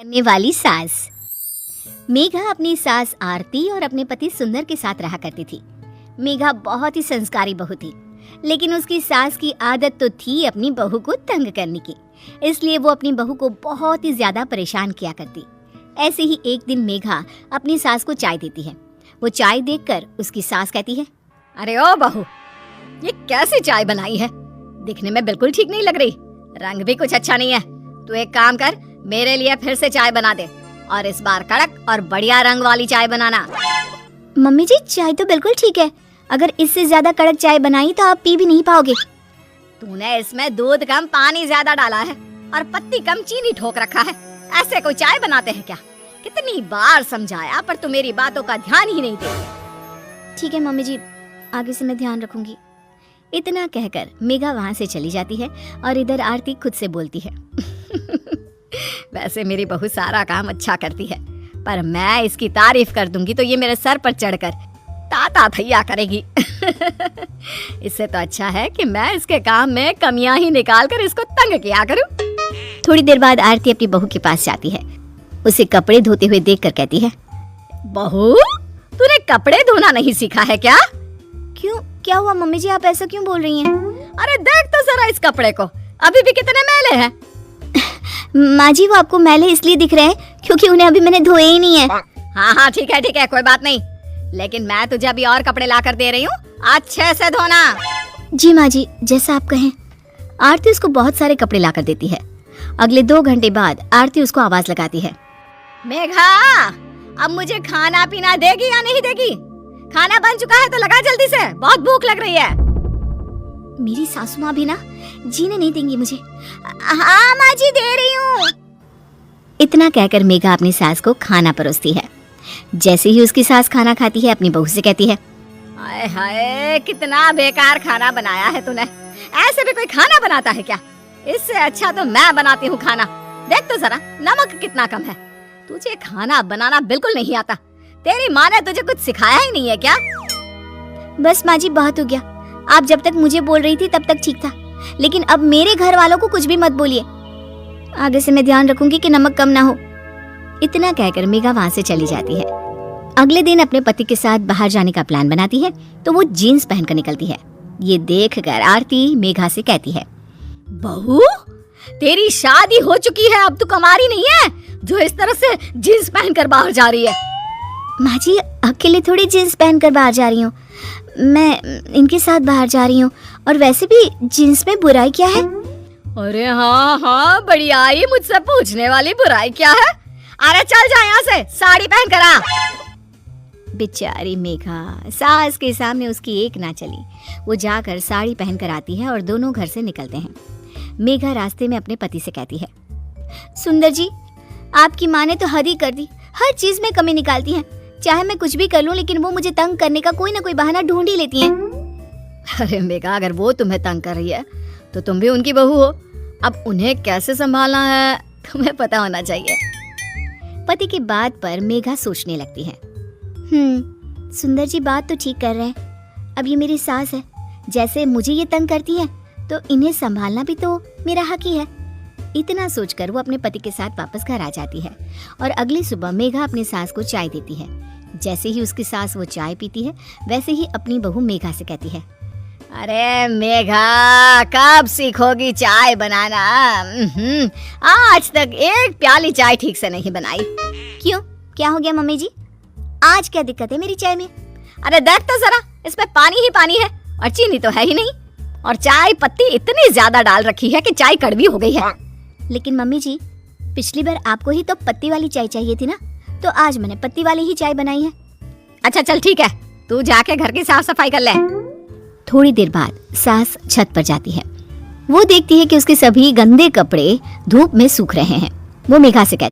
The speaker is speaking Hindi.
करने वाली सास। मेघा अपनी सास आरती और अपने पति सुंदर के साथ रहा करती थी। मेघा बहुत ही संस्कारी बहू थी, लेकिन उसकी सास की आदत तो थी अपनी बहू को तंग करने की, इसलिए वो अपनी बहू को बहुत ही ज्यादा परेशान किया करती। ऐसे ही एक दिन मेघा अपनी सास को चाय देती है। वो चाय देखकर उसकी सास कहती है, अरे ओ बहू, ये कैसी चाय बनाई है? दिखने में बिल्कुल ठीक नहीं लग रही, रंग भी कुछ अच्छा नहीं है। तू एक काम कर, मेरे लिए फिर से चाय बना दे और इस बार कड़क और बढ़िया रंग वाली चाय बनाना। मम्मी जी, चाय तो बिल्कुल ठीक है, अगर इससे ज्यादा कड़क चाय बनाई तो आप पी भी नहीं पाओगे। तूने इसमें दूध कम पानी ज्यादा डाला है और पत्ती कम चीनी ठोक रखा है। ऐसे कोई चाय बनाते हैं क्या? कितनी बार समझाया पर तू मेरी बातों का ध्यान ही नहीं देती। ठीक है मम्मी जी, आगे से मैं ध्यान रखूंगी। इतना कहकर मेघा वहाँ से चली जाती है और इधर आरती खुद से बोलती है, वैसे मेरी बहू सारा काम अच्छा करती है, पर मैं इसकी तारीफ कर दूंगी तो ये मेरे सर पर चढ़कर ताता थैया करेगी। इससे तो अच्छा है कि मैं इसके काम में कमियां ही निकाल कर इसको तंग किया करूं। थोड़ी देर बाद आरती अपनी बहू के पास जाती है। उसे कपड़े धोते हुए देखकर कहती है, बहू, तूने कपड़े धोना नहीं सीखा है क्या? क्यों, क्या हुआ मम्मी जी, आप ऐसा क्यों बोल रही हैं? अरे देख तो जरा इस कपड़े को, अभी भी कितने मैले हैं। माँ जी, वो आपको मैले इसलिए दिख रहे हैं क्योंकि उन्हें अभी मैंने धोए ही नहीं है। हाँ ठीक है, कोई बात नहीं, लेकिन मैं तुझे अभी और कपड़े ला कर दे रही हूँ, अच्छे से धोना। जी माँ जी, जैसा आप कहें। आरती उसको बहुत सारे कपड़े ला कर देती है। अगले 2 घंटे बाद आरती उसको आवाज लगाती है, मेघा, अब मुझे खाना पीना देगी या नहीं देगी? खाना बन चुका है तो लगा जल्दी से, बहुत भूख लग रही है। मेरी सासू माँ भी ना जीने नहीं देंगी मुझे। हाँ माँ जी, दे रही हूँ। इतना कहकर मेघा अपनी सास को खाना परोसती है। जैसे ही उसकी सास खाना खाती है, अपनी बहू से कहती है, हाय हाय, कितना बेकार खाना बनाया है तूने। ऐसे भी कोई खाना बनाता है क्या? इससे अच्छा तो मैं बनाती हूँ खाना। देख तो जरा, नमक कितना कम है। तुझे खाना बनाना बिल्कुल नहीं आता। तेरी माँ ने तुझे कुछ सिखाया ही नहीं है क्या? बस माँ जी, बहुत हो गया। आप जब तक मुझे बोल रही थी तब तक ठीक था, लेकिन अब मेरे घर वालों को कुछ भी मत बोलिए। आगे से मैं ध्यान रखूंगी कि नमक कम ना हो। इतना कहकर मेघा वहाँ से चली जाती है। अगले दिन अपने पति के साथ बाहर जाने का प्लान बनाती है तो वो जीन्स पहनकर निकलती है। ये देखकर आरती मेघा से कहती है, बहू, तेरी शादी हो चुकी है, अब तू कुंवारी नहीं है जो इस तरह से जीन्स पहनकर बाहर जा रही है। माँ जी, अकेले थोड़ी जीन्स पहनकर बाहर जा रही हूँ, मैं इनके साथ बाहर जा रही हूँ। और वैसे भी जीन्स में बुराई क्या है? अरे हाँ, बढ़िया आई, मुझसे पूछने वाली बुराई क्या है? अरे चल जा यहाँ से, साड़ी पहन कर आ। बेचारी मेघा, सास के सामने उसकी एक ना चली। वो जाकर साड़ी पहनकर आती है और दोनों घर से निकलते हैं। मेघा रास्ते में अपने पति से कहती है, सुंदर जी, आपकी माँ ने तो हद ही कर दी, हर चीज में कमी निकालती हैं। चाहे मैं कुछ भी कर लूं, लेकिन वो मुझे तंग करने का कोई ना कोई बहाना ढूंढ ही लेती हैं। अरे मेघा, अगर वो तुम्हें तंग कर रही है तो तुम भी उनकी बहू हो। अब उन्हें कैसे संभालना है तुम्हें पता होना चाहिए। पति की बात पर मेघा सोचने लगती है, सुंदर जी बात तो ठीक कर रहे हैं। अब ये मेरी सास है, जैसे मुझे ये तंग करती है तो इन्हें संभालना भी तो मेरा हक ही है। इतना सोचकर वो अपने पति के साथ वापस घर आ जाती है और अगली सुबह मेघा अपनी सास को चाय देती है। जैसे ही उसकी सास वो चाय पीती है, वैसे ही अपनी बहू मेघा से कहती है, अरे मेघा, कब सीखोगी चाय बनाना? आज तक एक प्याली चाय ठीक से नहीं बनाई। क्यों, क्या हो गया मम्मी जी? आज क्या दिक्कत है मेरी चाय में? अरे देख तो जरा, इसमें पानी ही पानी है और चीनी तो है ही नहीं, और चाय पत्ती इतनी ज्यादा डाल रखी है कि चाय कड़वी हो गई है। लेकिन मम्मी जी, पिछली बार आपको ही तो पत्ती वाली चाय चाहिए थी ना, तो आज मैंने पत्ती वाली ही चाय बनाई है। अच्छा चल ठीक है, तू जाके घर की साफ सफाई कर ले। थोड़ी देर बाद सास छत पर जाती है। वो देखती है कि उसके सभी गंदे कपड़े धूप में सूख रहे हैं। वो मेघा से कहती